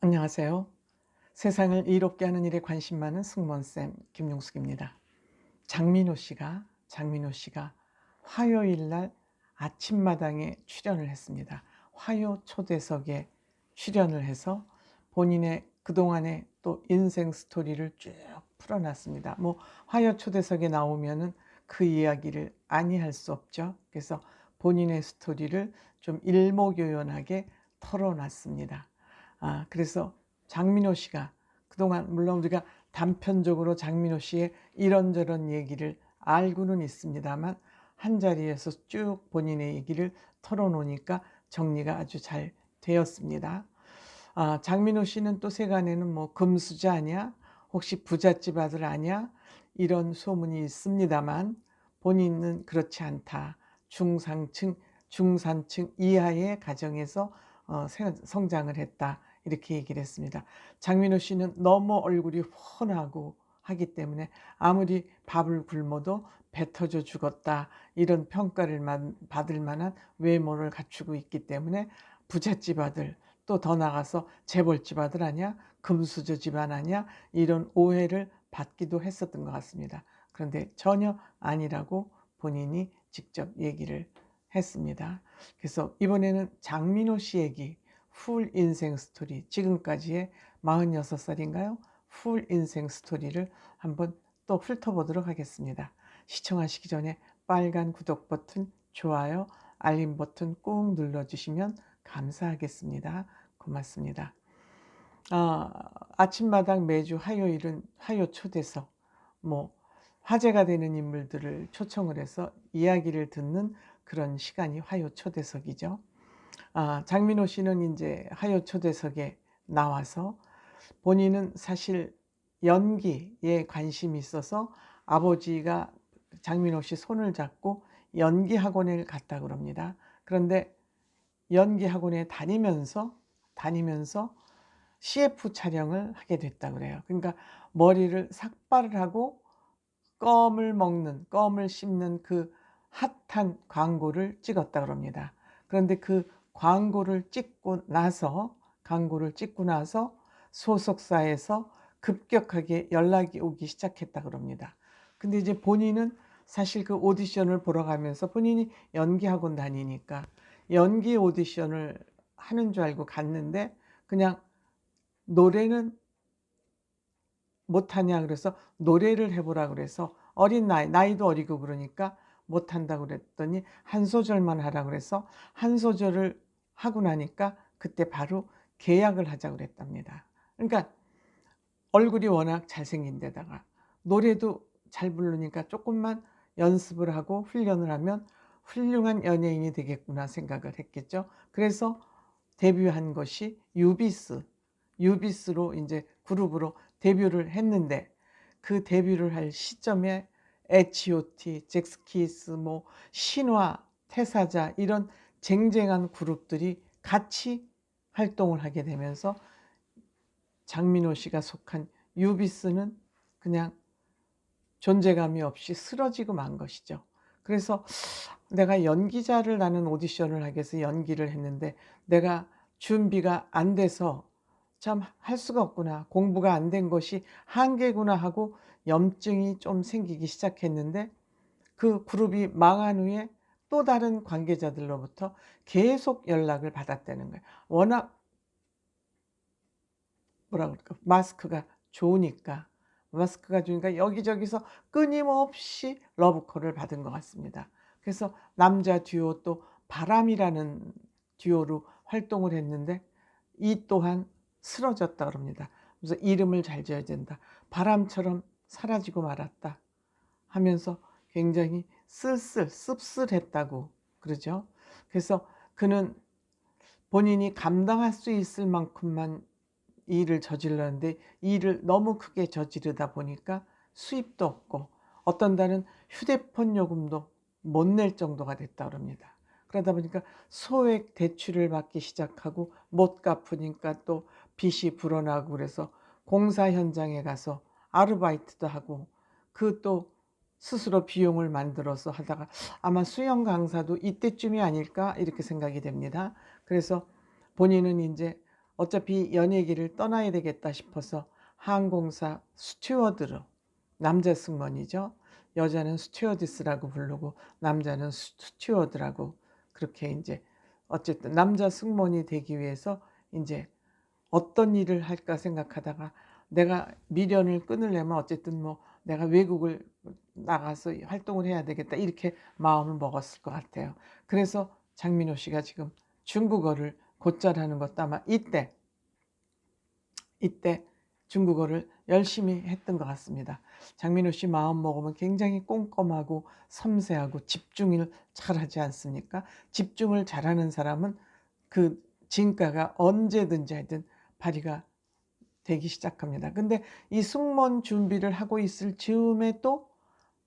안녕하세요. 세상을 이롭게 하는 일에 관심 많은 승무원쌤 김용숙입니다. 장민호 씨가 화요일 날 아침마당에 출연을 했습니다. 화요 초대석에 출연을 해서 본인의 그동안의 또 인생 스토리를 쭉 풀어놨습니다. 화요 초대석에 나오면은 그 이야기를 아니할 수 없죠. 그래서 본인의 스토리를 좀 일목요연하게 털어놨습니다. 그래서 장민호 씨가 그동안 물론 우리가 단편적으로 장민호 씨의 이런저런 얘기를 알고는 있습니다만 한자리에서 쭉 본인의 얘기를 털어놓으니까 정리가 아주 잘 되었습니다. 장민호 씨는 또 세간에는 금수저 아니야? 혹시 부잣집 아들 아니야? 이런 소문이 있습니다만 본인은 그렇지 않다. 중산층 이하의 가정에서 성장을 했다. 이렇게 얘기를 했습니다. 장민호 씨는 너무 얼굴이 훤하고 하기 때문에 아무리 밥을 굶어도 배 터져 죽었다. 이런 평가를 받을 만한 외모를 갖추고 있기 때문에 부잣집 아들, 또 더 나가서 재벌집 아들 아니야? 금수저 집안 아니야? 이런 오해를 받기도 했었던 것 같습니다. 그런데 전혀 아니라고 본인이 직접 얘기를 했습니다. 그래서 이번에는 장민호 씨 얘기, 풀 인생 스토리, 지금까지의 46살인가요? 풀 인생 스토리를 한번 또 훑어보도록 하겠습니다. 시청하시기 전에 빨간 구독 버튼, 좋아요, 알림 버튼 꾹 눌러주시면 감사하겠습니다. 고맙습니다. 아침마당 매주 화요일은 화요 초대석, 화제가 되는 인물들을 초청을 해서 이야기를 듣는 그런 시간이 화요 초대석이죠. 장민호 씨는 이제 화요 초대석에 나와서 본인은 사실 연기에 관심이 있어서 아버지가 장민호 씨 손을 잡고 연기 학원을 갔다 그럽니다. 그런데 연기 학원에 다니면서 CF 촬영을 하게 됐다 그래요. 그러니까 머리를 삭발을 하고 껌을 씹는 그 핫한 광고를 찍었다 그럽니다. 그런데 그 광고를 찍고 나서 소속사에서 급격하게 연락이 오기 시작했다 그럽니다. 근데 이제 본인은 사실 그 오디션을 보러 가면서 본인이 연기학원 다니니까 연기 오디션을 하는 줄 알고 갔는데 그냥 노래는 못하냐 그래서 노래를 해보라 그래서 나이도 어리고 그러니까 못한다고 그랬더니 한 소절만 하라 그래서 한 소절을 하고 나니까 그때 바로 계약을 하자고 그랬답니다. 그러니까 얼굴이 워낙 잘생긴 데다가 노래도 잘 부르니까 조금만 연습을 하고 훈련을 하면 훌륭한 연예인이 되겠구나 생각을 했겠죠. 그래서 데뷔한 것이 유비스로 이제 그룹으로 데뷔를 했는데 그 데뷔를 할 시점에 H.O.T, 잭스키스, 신화, 태사자 이런 쟁쟁한 그룹들이 같이 활동을 하게 되면서 장민호 씨가 속한 유비스는 그냥 존재감이 없이 쓰러지고 만 것이죠. 그래서 내가 연기자를 나는 오디션을 하기 위해서 연기를 했는데 내가 준비가 안 돼서 참 할 수가 없구나. 공부가 안 된 것이 한계구나 하고 염증이 좀 생기기 시작했는데 그 그룹이 망한 후에 또 다른 관계자들로부터 계속 연락을 받았다는 거예요. 워낙 뭐라 그럴까 마스크가 좋으니까 여기저기서 끊임없이 러브콜을 받은 것 같습니다. 그래서 남자 듀오 또 바람이라는 듀오로 활동을 했는데 이 또한 쓰러졌다 그럽니다. 그래서 이름을 잘 지어야 된다. 바람처럼 사라지고 말았다 하면서 굉장히 씁쓸했다고 그러죠. 그래서 그는 본인이 감당할 수 있을 만큼만 일을 저질렀는데 일을 너무 크게 저지르다 보니까 수입도 없고 어떤 달은 휴대폰 요금도 못 낼 정도가 됐다 그럽니다. 그러다 보니까 소액 대출을 받기 시작하고 못 갚으니까 또 빚이 불어나고 그래서 공사 현장에 가서 아르바이트도 하고 그 또 스스로 비용을 만들어서 하다가 아마 수영 강사도 이때쯤이 아닐까 이렇게 생각이 됩니다. 그래서 본인은 이제 어차피 연예계를 떠나야 되겠다 싶어서 항공사 스튜어드로, 남자 승무원이죠. 여자는 스튜어디스라고 부르고 남자는 스튜어드라고, 그렇게 이제 어쨌든 남자 승무원이 되기 위해서 이제 어떤 일을 할까 생각하다가 내가 미련을 끊으려면 어쨌든 뭐 내가 외국을 나가서 활동을 해야 되겠다, 이렇게 마음을 먹었을 것 같아요. 그래서 장민호 씨가 지금 중국어를 곧잘 하는 것도 아마 이때 중국어를 열심히 했던 것 같습니다. 장민호 씨 마음 먹으면 굉장히 꼼꼼하고 섬세하고 집중을 잘하지 않습니까? 집중을 잘하는 사람은 그 진가가 언제든지 하여튼 발휘가 되기 시작합니다. 근데 이 승무원 준비를 하고 있을 즈음에 또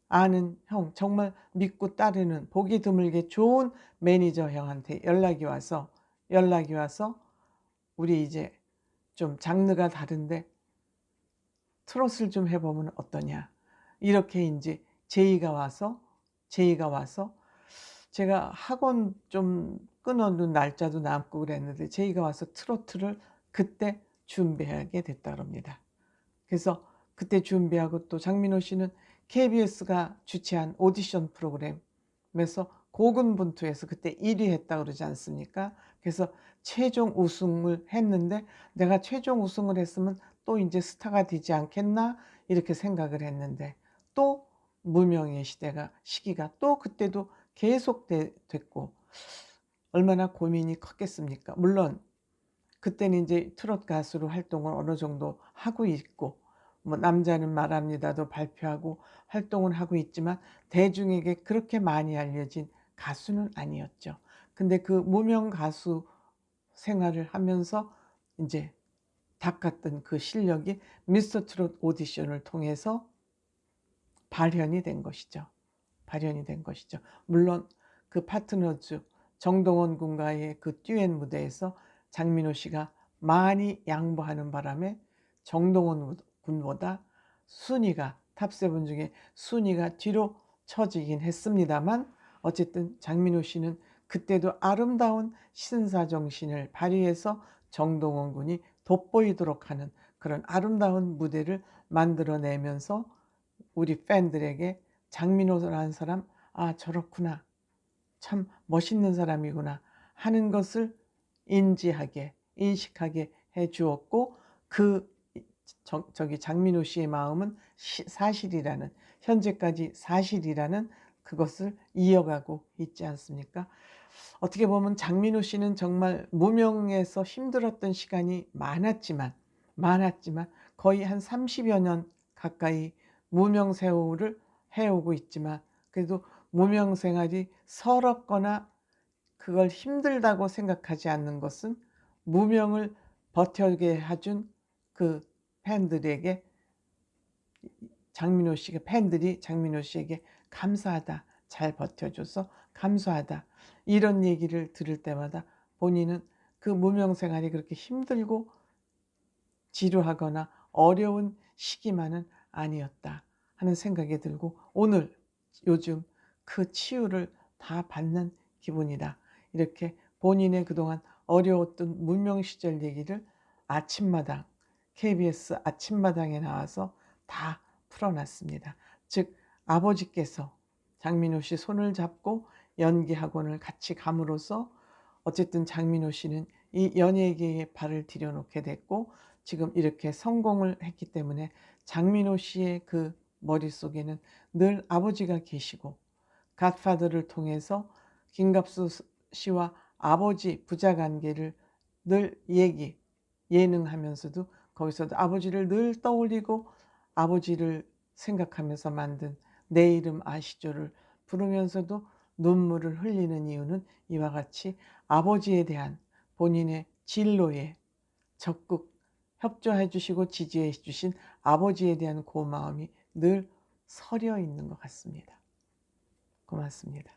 아는 형, 정말 믿고 따르는 보기 드물게 좋은 매니저 형한테 연락이 와서 우리 이제 좀 장르가 다른데 트롯을 좀 해보면 어떠냐, 이렇게 이제 제의가 와서 제가 학원 좀 끊어둔 날짜도 남고 그랬는데 제의가 와서 트로트를 그때 준비하게 됐다 그럽니다. 그래서 그때 준비하고 또 장민호 씨는 KBS가 주최한 오디션 프로그램에서 고군분투해서 그때 1위 했다 그러지 않습니까? 그래서 최종 우승을 했는데 내가 최종 우승을 했으면 또 이제 스타가 되지 않겠나, 이렇게 생각을 했는데 또 무명의 시기가 또 그때도 계속 됐고, 얼마나 고민이 컸겠습니까? 물론 그때는 이제 트롯 가수로 활동을 어느 정도 하고 있고 뭐 남자는 말합니다도 발표하고 활동을 하고 있지만 대중에게 그렇게 많이 알려진 가수는 아니었죠. 근데 그 무명 가수 생활을 하면서 이제 닦았던 그 실력이 미스터 트롯 오디션을 통해서 발현이 된 것이죠. 물론 그 파트너즈 정동원 군과의 그 듀엣 무대에서 장민호 씨가 많이 양보하는 바람에 정동원 군보다 탑세븐 중에 순위가 뒤로 처지긴 했습니다만, 어쨌든 장민호 씨는 그때도 아름다운 신사 정신을 발휘해서 정동원 군이 돋보이도록 하는 그런 아름다운 무대를 만들어내면서 우리 팬들에게 장민호라는 사람, 아 저렇구나, 참 멋있는 사람이구나 하는 것을 인식하게 해 주었고, 그 장민호 씨의 마음은 현재까지 사실이라는 그것을 이어가고 있지 않습니까? 어떻게 보면 장민호 씨는 정말 무명에서 힘들었던 시간이 많았지만 거의 한 30여 년 가까이 무명 세월을 해오고 있지만 그래도 무명 생활이 서럽거나 그걸 힘들다고 생각하지 않는 것은 무명을 버텨게 해준 그 팬들에게 팬들이 장민호 씨에게 감사하다, 잘 버텨줘서 감사하다, 이런 얘기를 들을 때마다 본인은 그 무명 생활이 그렇게 힘들고 지루하거나 어려운 시기만은 아니었다 하는 생각이 들고, 요즘 그 치유를 다 받는 기분이다, 이렇게 본인의 그동안 어려웠던 무명 시절 얘기를 KBS 아침마당에 나와서 다 풀어놨습니다. 즉 아버지께서 장민호 씨 손을 잡고 연기 학원을 같이 감으로써 어쨌든 장민호 씨는 이 연예계에 발을 들여놓게 됐고, 지금 이렇게 성공을 했기 때문에 장민호 씨의 그 머릿속에는 늘 아버지가 계시고, 갓파더를 통해서 김갑수 씨와 아버지 부자관계를 늘 예능하면서도 거기서도 아버지를 늘 떠올리고 아버지를 생각하면서 만든 내 이름 아시죠를 부르면서도 눈물을 흘리는 이유는 이와 같이 아버지에 대한 본인의 진로에 적극 협조해 주시고 지지해 주신 아버지에 대한 고마움이 늘 서려 있는 것 같습니다. 고맙습니다.